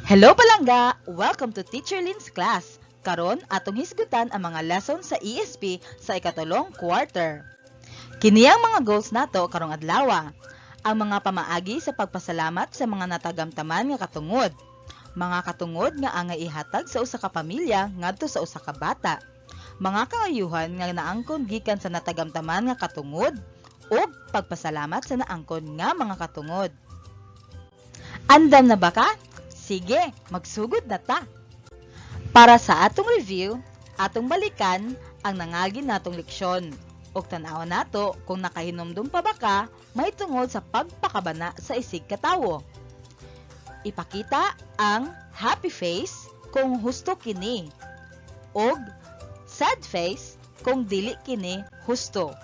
Hello palangga! Welcome to Teacher Lynn's class. Karon atong hisgutan ang mga lesson sa ESP sa ikatulong quarter. Kini ang mga goals nato karong adlaw. Ang mga pamaagi sa pagpasalamat sa mga natagamtaman nga katungod. Mga katungod nga angay ihatag sa usa ka pamilya ngadto sa usa ka bata. Mga kaayuhan nga naangkon gikan sa natagamtaman nga katungod ug pagpasalamat sa naangkon nga mga katungod. Andam na ba ka? Sige, magsugod na ta! Para sa atong review, atong balikan ang nangagin natong leksyon ug tan-aw nato kung nakahinumdum pa ba ka mahitungod sa pagpakabana sa isig katawo. Ipakita ang happy face kung husto kini ug sad face kung dili kini husto.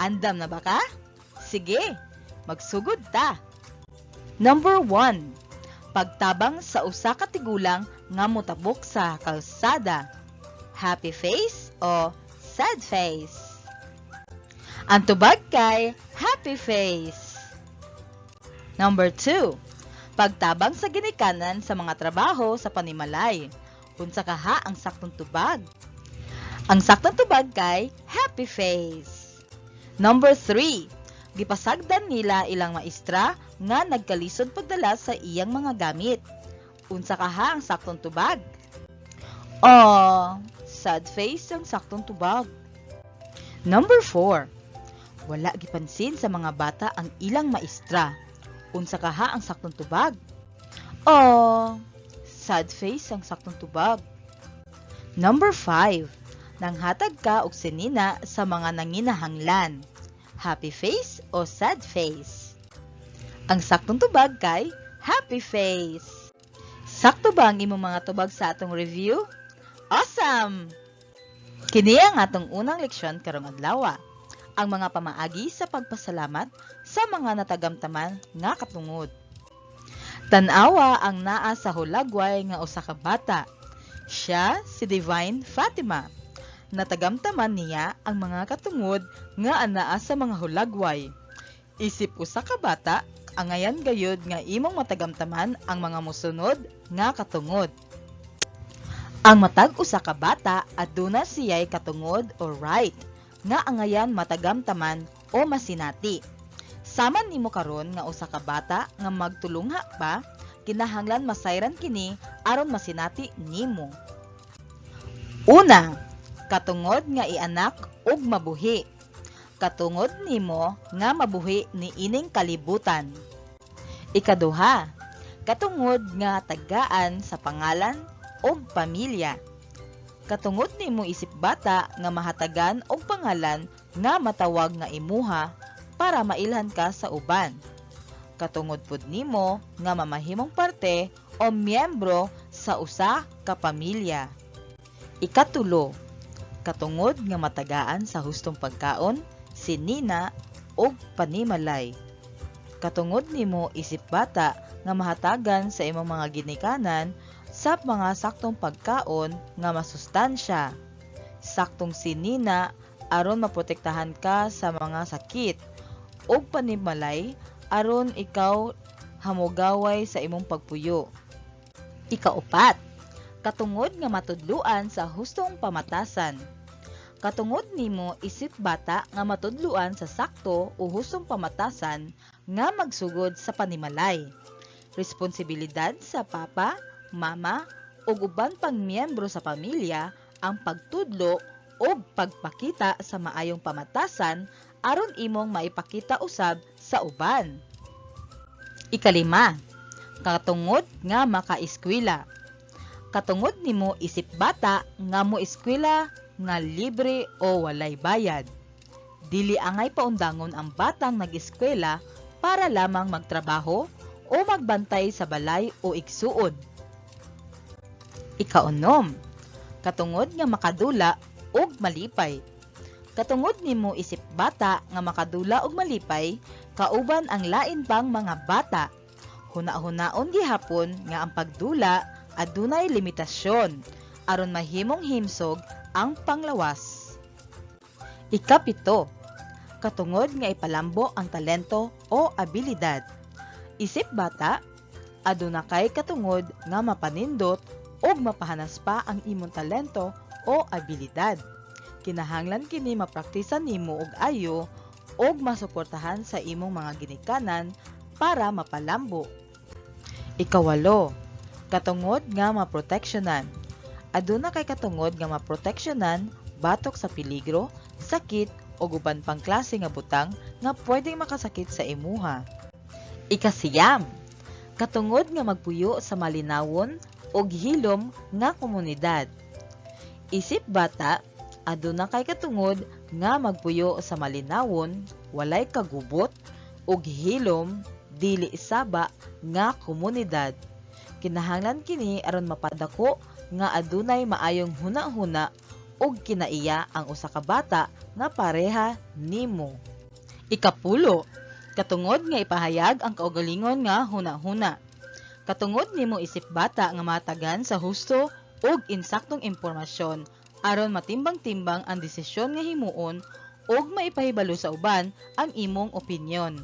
Andam na ba ka? Sige, magsugod ta! Number 1. Pagtabang sa usa ka tigulang nga motabok sa kalsada. Happy face o sad face? Ang tubag kay happy face. Number 2. Pagtabang sa ginikanan sa mga trabaho sa panimalay. Unsa kaha ang saktong tubag? Ang saktong tubag kay happy face. Number 3. Gipasagdan nila ilang maestra nga nagkalisod pagdala sa iyang mga gamit. Unsa kaha ang saktong tubag? Sad face ang saktong tubag. Number 4. Wala gipansin sa mga bata ang ilang maestra. Unsa kaha ang saktong tubag? Sad face ang saktong tubag. Number 5. Nanghatag ka og sinina sa mga nanginahanglan. Happy face o sad face? Ang saktong tubag kay happy face. Sakto ba ang imong mga tubag sa atong review? Awesome! Kini ang atong unang leksyon karong adlaw. Ang mga pamaagi sa pagpasalamat sa mga natagamtaman nga katungod. Tan-awa ang naa sa hulagway nga usa ka bata. Siya si Divine Fatima. Natagamtaman niya ang mga katungod nga anaa sa mga hulagway. Isip usa ka bata, angayan gayud nga imong matagamtaman ang mga mosunod nga katungod. Ang matag usa ka bata aduna siyay katungod o right nga angayan matagamtaman o masinati. Saman nimo karon nga usa ka bata nga magtulungha pa, kinahanglan masayran kini aron masinati nimo. Una, katungod nga ianak ug mabuhi. Katungod nimo nga mabuhi ni ining kalibutan. Ikaduha, katungod nga tagaan sa pangalan ug pamilya. Katungod nimo isip bata nga mahatagan og pangalan nga matawag nga imuha para mailhan ka sa uban. Katungod pud nimo nga mamahimong parte o miyembro sa usa ka pamilya. Ikatulo, katungod nga matagaan sa hustong pagkaon, sinina ug panimalay. Katungod nimo isip bata nga mahatagan sa imong mga ginikanan sa mga saktong pagkaon nga masustansya, saktong sinina aron maprotektahan ka sa mga sakit, ug panimalay aron ikaw hamugaway sa imong pagpuyo. Ikaupat, katungod nga matudluan sa hustong pamatasan. Katungod nimo isip bata nga matudluan sa sakto o hustong pamatasan nga magsugod sa panimalay. Responsibilidad sa papa, mama, ug uban pang miyembro sa pamilya ang pagtudlo o pagpakita sa maayong pamatasan aron imong maipakita usab sa uban. Ikalima, katungod nga makaeskwela. Katungod nimo isip bata nga moeskwela nga libre o walay bayad. Dili angay paundangon ang batang nag-eskwela para lamang magtrabaho o magbantay sa balay o igsuod. Ikaunom, katungod nga makadula og malipay. Katungod nimo isip bata nga makadula og malipay, kauban ang lain pang mga bata. Huna-hunaon gihapon nga ang pagdula adunay limitasyon aron mahimong himsog ang panglawas. Ikapito, katungod nga ipalambo ang talento o abilidad. Isip bata, aduna kay katungod nga mapanindot og mapahanas pa ang imong talento o abilidad. Kinahanglan kini mapraktisan nimo og ayo og masuportahan sa imong mga ginikanan para mapalambo. Ikawalo, katungod nga maproteksyonan. Aduna kay katungod nga maproteksyonan batok sa peligro, sakit o uban pang klase nga butang nga pwedeng makasakit sa imuha. Ikasiyam, katungod nga magpuyo sa malinawon og hilom nga komunidad. Isip bata, aduna kay katungod nga magpuyo sa malinawon, walay kagubot og hilom dili isaba nga komunidad. Kinahanglan kini aron mapadako nga adunay maayong huna-huna og kinaiya ang usa ka bata nga pareha nimo. Ikapulo, katungod nga ipahayag ang kaugalingon nga huna-huna. Katungod nimo isip bata nga matagan sa husto ug insaktong impormasyon aron matimbang-timbang ang desisyon nga himuon ug maipahibalo sa uban ang imong opinyon.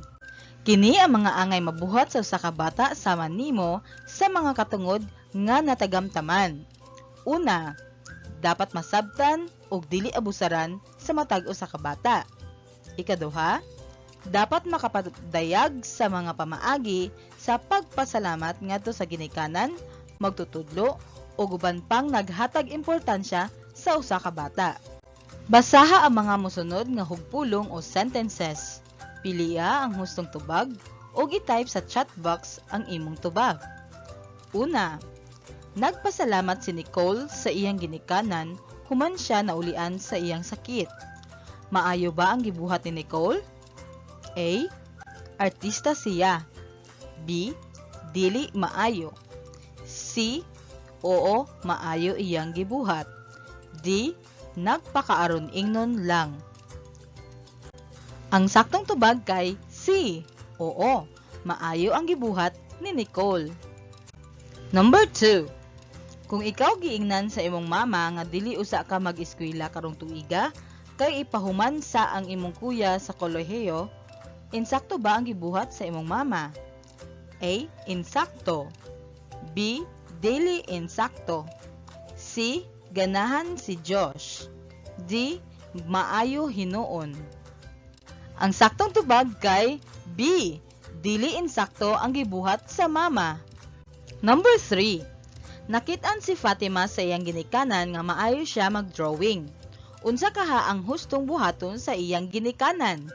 Kini ang mga angay mabuhat sa usa ka bata sama nimo sa mga katungod nga natagamtaman. Una, dapat masabtan ug dili abusaran sa matag usa ka bata. Ikaduha, dapat makapadayag sa mga pamaagi sa pagpasalamat ngadto sa ginikanan, magtutudlo ug uban pang naghatag importansya sa usa ka bata. Basaha ang mga mosunod nga hugpulong o sentences. Piliya ang hustong tubag ug i-type sa chat box ang imong tubag. Una, nagpasalamat si Nicole sa iyang ginikanan human siya naulian sa iyang sakit. Maayo ba ang gibuhat ni Nicole? A. Artista siya. B. Dili maayo. C. Oo, maayo iyang gibuhat. D. Nagpakaaron ingnon lang. Ang saktong tubag kay C. Oo, maayo ang gibuhat ni Nicole. Number 2. Kung ikaw giingnan sa imong mama nga dili usa ka mag-eskwela karong tuiga, kay ipahuman sa ang imong kuya sa kolehiyo, insakto ba ang gibuhat sa imong mama? A. Insakto. B. Dili insakto. C. Ganahan si Josh. D. Maayo hinuon. Ang saktong tubag kay B. Dili insakto ang gibuhat sa mama. Number 3. Nakit-an si Fatima sa iyang ginikanan nga maayo siya mag-drawing. Unsa kaha ang hustong buhaton sa iyang ginikanan?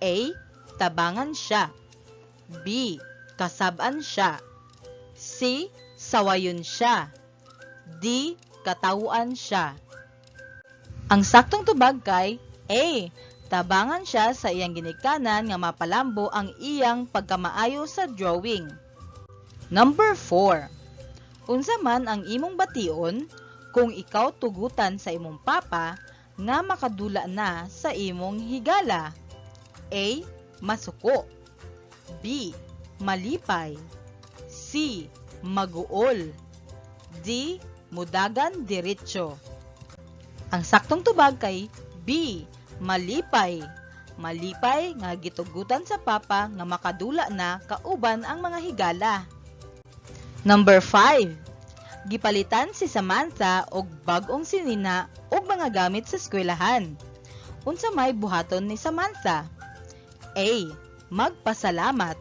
A. Tabangan siya. B. Kasab-an siya. C. Sawayon siya. D. Katawuan siya. Ang saktong tubag kay A. Tabangan siya sa iyang ginikanan nga mapalambo ang iyang pagkamaayo sa drawing. Number 4. Unsa man ang imong bation kung ikaw tugutan sa imong papa nga makadula na sa imong higala? A. Masuko. B. Malipay. C. Maguol. D. Mudagan diretso. Ang saktong tubag kay B. Malipay. Malipay nga gitugutan sa papa nga makadula na kauban ang mga higala. Number 5. Gipalitan si Samantha og bag-ong sinina og mga gamit sa eskwelahan. Unsa may buhaton ni Samantha? A. Magpasalamat.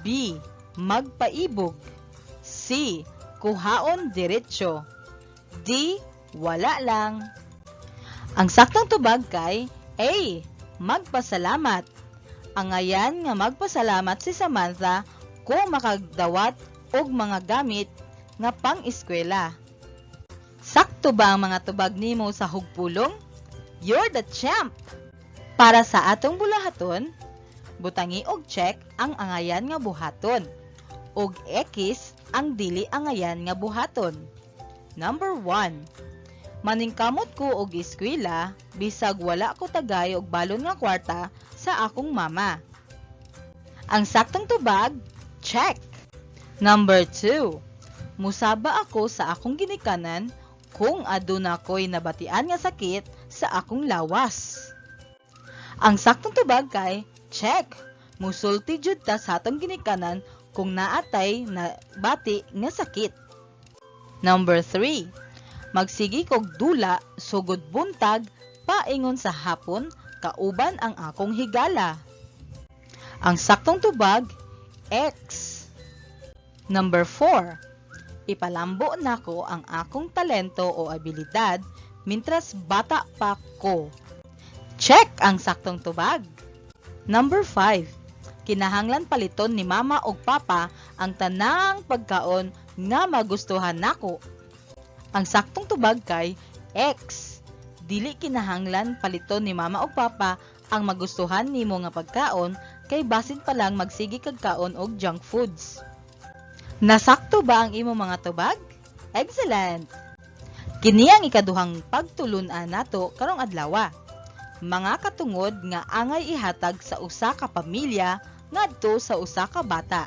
B. Magpaibog. C. Kuhaon diretsyo. D. Wala lang. Ang saktong tubag kay A. Magpasalamat. Ang ayan nga magpasalamat si Samantha kung makagdawat og mga gamit nga pang-eskwela. Sakto ba ang mga tubag nimo sa hugpulong? You're the champ! Para sa atong bulahaton, butangi og check ang angayan nga buhaton, og X ang dili angayan nga buhaton. Number 1. Maningkamot ko og eskwela bisag wala ko tagay og balon nga kwarta sa akong mama. Ang saktong tubag, check! Number 2. Musaba ako sa akong ginikanan kung aduna ko'y nabatian nga sakit sa akong lawas. Ang saktong tubag kay check. Musulti jud ta sa atong ginikanan kung naatay na bati nga sakit. Number 3. Magsigi kog dula sugod buntag paingon sa hapon kauban ang akong higala. Ang saktong tubag, X. Number 4. Ipalambo nako ang akong talento o abilidad mintras bata pa ko. Check ang saktong tubag. Number 5. Kinahanglan paliton ni mama o papa ang tanang pagkaon nga magustuhan nako. Ang saktong tubag kay X. Dili kinahanglan paliton ni mama o papa ang magustuhan nimo nga pagkaon kay basin pa lang magsigi kag kaon og junk foods. Nasakto ba ang imo mga tubag? Excellent! Kini ang ikaduhang pagtulun-an nato karong adlaw. Mga katungod nga angay ihatag sa usa ka pamilya ngadto sa usa ka bata.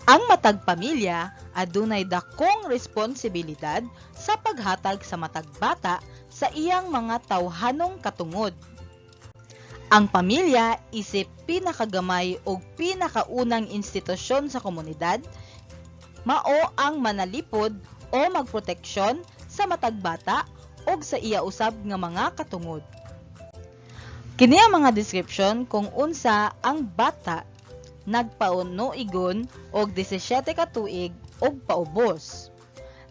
Ang matag pamilya adunay dakong responsibilidad sa paghatag sa matag bata sa iyang mga tawhanong katungod. Ang pamilya isip pinakagamay o pinakaunang institusyon sa komunidad, mao ang manalipod o magproteksyon sa matag bata o sa iya usab nga mga katungod. Kini ang mga description kung unsa ang bata nagpaunoigon og 17 ka tuig og paubos.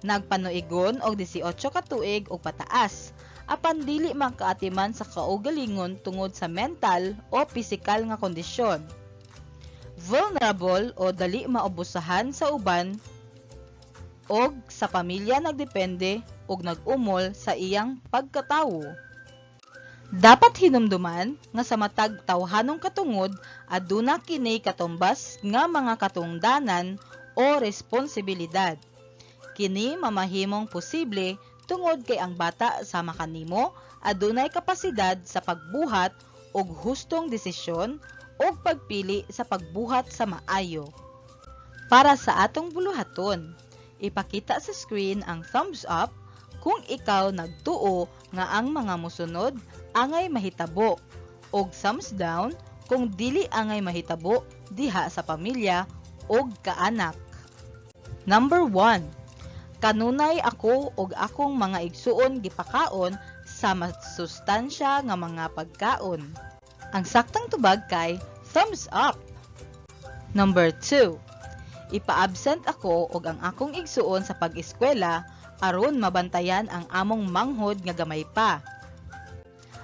Nagpanuigon og 18 ka tuig og pataas, apan dili makaatiman sa kaugalingon tungod sa mental o pisikal nga kondisyon. Vulnerable o dali maobusahan sa uban og sa pamilya nagdepende og nag-umol sa iyang pagkatawo. Dapat hinumduman nga sa matag tawhanong katungod aduna kini katumbas nga mga katungdanan o responsibilidad. Kini mamahimong posible tungod kay ang bata sama kanimo adunay kapasidad sa pagbuhat og hustong desisyon o pagpili sa pagbuhat sa maayo. Para sa atong buluhaton, ipakita sa screen ang thumbs up kung ikaw nagtuo nga ang mga musunod angay mahitabo og thumbs down kung dili angay mahitabo diha sa pamilya og kaanak. Number 1. Kanunay ako og akong mga igsuon gipakaon sa masustansya nga mga pagkaon. Ang saktang tubag kay thumbs up. Number 2. Ipa-absent ako og ang akong igsuon sa pag-eskwela aron mabantayan ang among manghod nga gamay pa.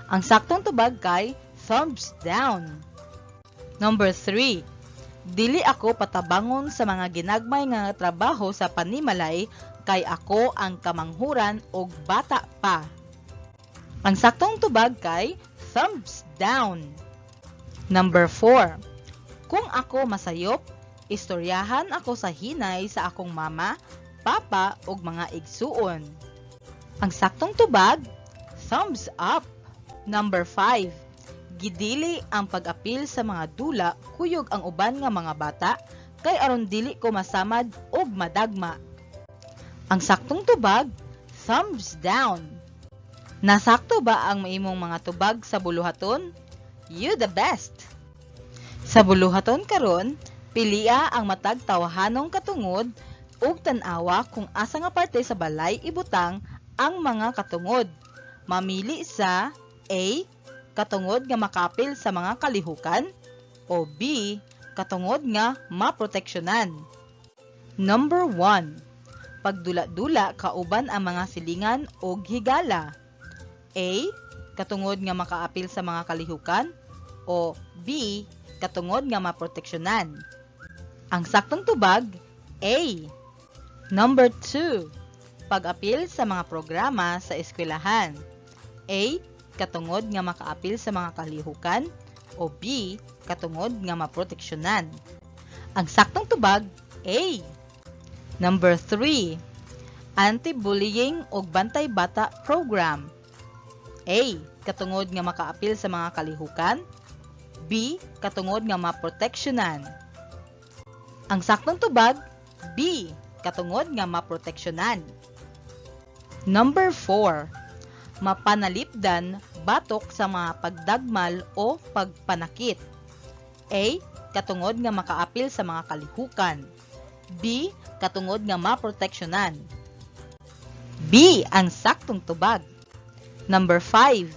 Ang saktong tubag kay thumbs down. Number 3. Dili ako patabangon sa mga ginagmay nga trabaho sa panimalay kay ako ang kamanghuran og bata pa. Ang saktong tubag kay thumbs down. Number 4. Kung ako masayop, istoryahan ako sa hinay sa akong mama, papa ug mga igsuon. Ang saktong tubag, thumbs up. Number 5. Gidili ang pag-apil sa mga dula kuyog ang uban nga mga bata kay aron dili ko masamad og madagma. Ang saktong tubag, thumbs down. Nasakto ba ang maimong mga tubag sa buluhaton? You the best! Sa buluhaton karon, pilia ang matag tawhanong katungod ug tan-awa kung asa nga parte sa balay ibutang ang mga katungod. Mamili sa A. Katungod nga makapil sa mga kalihukan o B. Katungod nga maproteksyonan. Number 1. Pagdula-dula kauban ang mga silingan o higala. A. Katungod nga makaapil sa mga kalihukan o B. Katungod nga maproteksyonan. Ang saktong tubag, A. Number 2. Pag-apil sa mga programa sa eskwelahan. A. Katungod nga makaapil sa mga kalihukan o B. Katungod nga maproteksyonan. Ang saktong tubag, A. Number 3. Anti-bullying o bantay bata program. A. Katungod nga makaapil sa mga kalihukan. B. Katungod nga maproteksyonan. Ang saktong tubag, B. Katungod nga maproteksyonan. Number 4. Mapanalipdan batok sa mga pagdagmal o pagpanakit. A. katungod nga makaapil sa mga kalihukan. B. Katungod nga maproteksyonan. B. Ang saktong tubag. Number 5.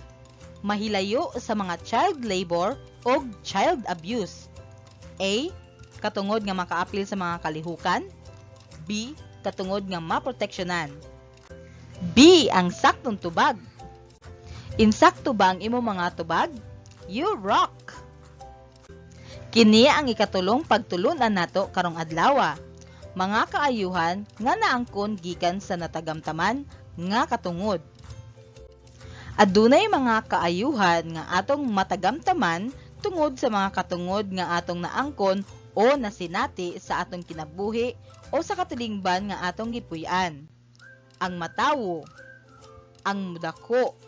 Mahilayo sa mga child labor o child abuse. A. Katungod nga makaapil sa mga kalihukan. B. Katungod nga maproteksyonan. B. Ang saktong tubag. Insakto ba ang imo mga tubag? You rock! Kini ang ikatulong pagtulunan nato karong adlaw. Mga kaayuhan nga naangkon gikan sa natagamtaman nga katungod. Adunay mga kaayuhan nga atong matagamtaman tungod sa mga katungod nga atong naangkon o nasinati sa atong kinabuhi o sa katilingban nga atong gipuy-an. Ang matawo, ang mudako,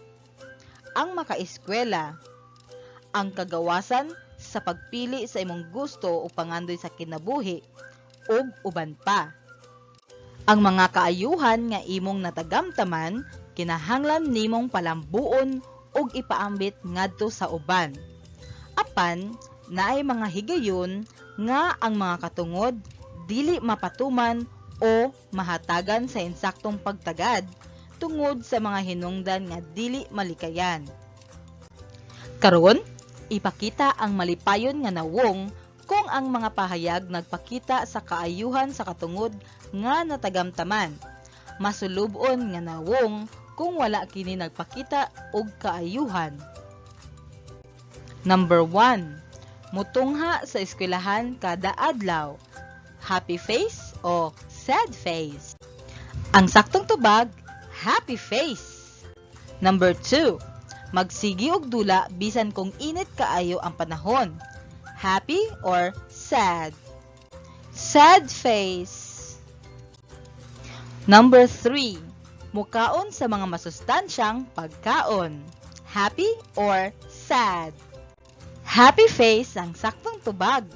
ang makaeskwela, ang kagawasan sa pagpili sa imong gusto o pangandoy sa kinabuhi, ug uban pa. Ang mga kaayuhan nga imong natagamtaman, kinahanglan nimong palambuon ug ipaambit ngadto sa uban. Apan, naay mga higayon nga ang mga katungod dili mapatuman o mahatagan sa insaktong pagtagad tungod sa mga hinungdan nga dili malikayan. Karon, ipakita ang malipayon nga nawong kung ang mga pahayag nagpakita sa kaayuhan sa katungod nga natagamtaman. Masulubon nga nawong kung wala kini nagpakita og kaayuhan. Number 1. Mutungha sa eskwelahan kada adlaw. Happy face o sad face? Ang saktong tubag, happy face. Number 2. Magsigi og dula bisan kung init kaayo ang panahon. Happy or sad? Sad face. Number 3. Mukaon sa mga masustansyang pagkaon. Happy or sad? Happy face ang saktong tubag.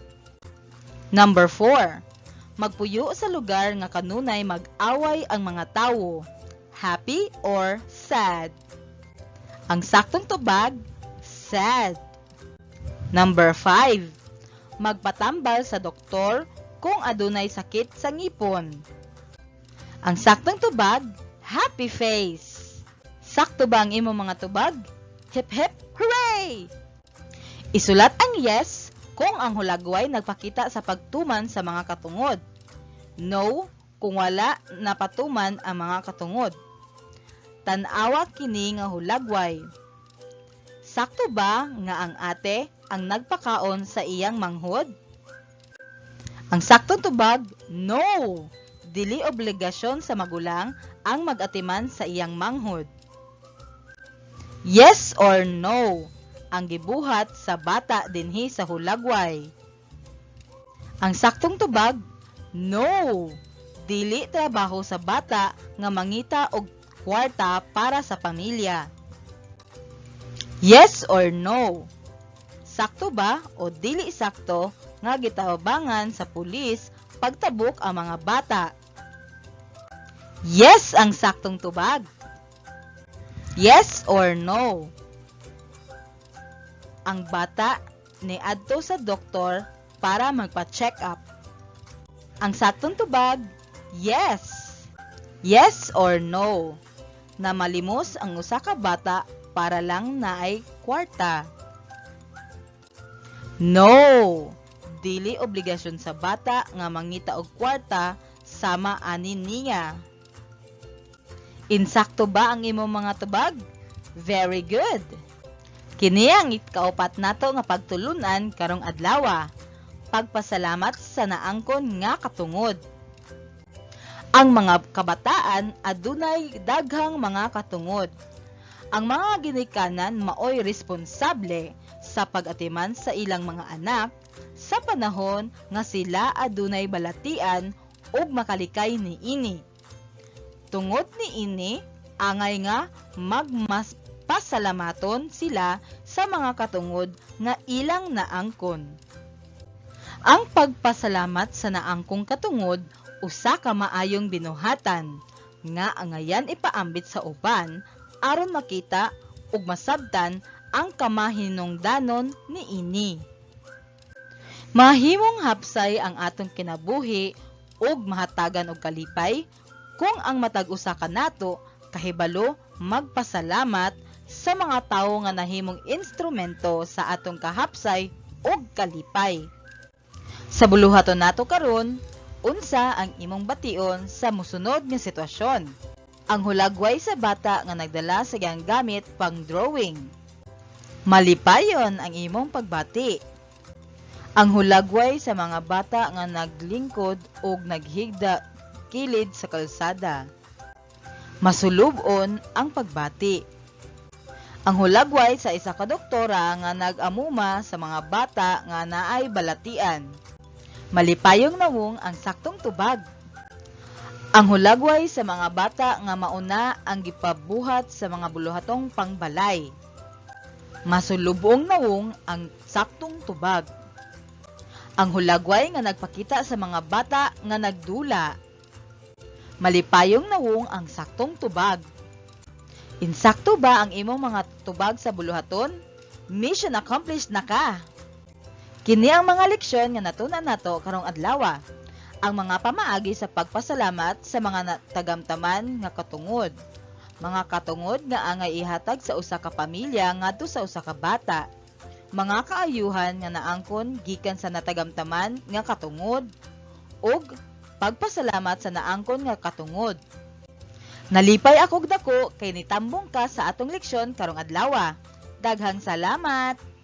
Number 4. Magpuyo sa lugar nga kanunay mag-away ang mga tawo. Happy or sad? Ang saktong tubag, sad. Number 5. Magpatambal sa doktor kung adunay sakit sa ngipon. Ang saktong tubag, happy face. Sakto ba ang imo mga tubag? Hip hip, hooray! Isulat ang yes kung ang hulagway nagpakita sa pagtuman sa mga katungod. No kung wala napatuman ang mga katungod. Tan-awa kini nga hulagway. Sakto ba nga ang ate ang nagpakaon sa iyang manghod? Ang saktong tubag, no! Dili obligasyon sa magulang ang mag-atiman sa iyang manghod. Yes or no? Ang gibuhat sa bata dinhi sa hulagway. Ang saktong tubag, no! Dili trabaho sa bata nga mangita og kwarta para sa pamilya. Yes or no? Sakto ba o dili sakto nga gitabangan sa pulis pagtabok ang mga bata? Yes ang saktong tubag. Yes or no? Ang bata niadto sa doktor para magpa-check up. Ang saktong tubag, yes. Yes or no? Na malimos ang usa ka bata para lang naay kwarta. No. Dili obligasyon sa bata nga mangita og kwarta sama ani niya. Insakto ba ang imong mga tubag? Very good. Kini ang ikaupat nato nga pagtulunan karong adlaw. Pagpasalamat sa naangkon nga katungod. Ang mga kabataan adunay daghang mga katungod. Ang mga ginikanan maoy responsable sa pag-atiman sa ilang mga anak sa panahon nga sila adunay balatian ug makalikay niini. Tungod niini, angay nga pasalamaton sila sa mga katungod nga ilang naangkon. Ang pagpasalamat sa naangkong katungod usa ka maayong binuhatan nga angayan ipaambit sa uban aron makita ug masabtan ang kamahinungdanon niini. Mahimong hapsay ang atong kinabuhi ug mahatagan og kalipay kung ang matag usa ka nato kahibalo magpasalamat sa mga tawo nga nahimong instrumento sa atong kahapsay ug kalipay. Sa buluhaton nato karon, unsa ang imong bation sa mosunod nga sitwasyon? Ang hulagway sa bata nga nagdala sa iyang gamit pang drawing. Malipayon ang imong pagbati. Ang hulagway sa mga bata nga naglingkod o naghigda kilid sa kalsada. Masulubon ang pagbati. Ang hulagway sa isa ka doktora nga nag-amuma sa mga bata nga naay balatian. Malipayong nawong ang saktong tubag. Ang hulagway sa mga bata nga mauna ang gipabuhat sa mga buluhatong pangbalay. Masulubong nawong ang saktong tubag. Ang hulagway nga nagpakita sa mga bata nga nagdula. Malipayong nawong ang saktong tubag. Insakto ba ang imong mga tubag sa buluhaton? Mission accomplished na ka! Kini ang mga leksyon nga natunan nato karong adlaw. Ang mga pamaagi sa pagpasalamat sa mga tagamtaman nga katungod. Mga katungod nga angay ihatag sa usa ka pamilya ngadto sa usa ka bata. Mga kaayuhan nga naangkon gikan sa natagamtaman nga katungod ug pagpasalamat sa naangkon nga katungod. Nalipay akog dako kay nitambong ka sa atong leksyon karong adlaw. Daghang salamat!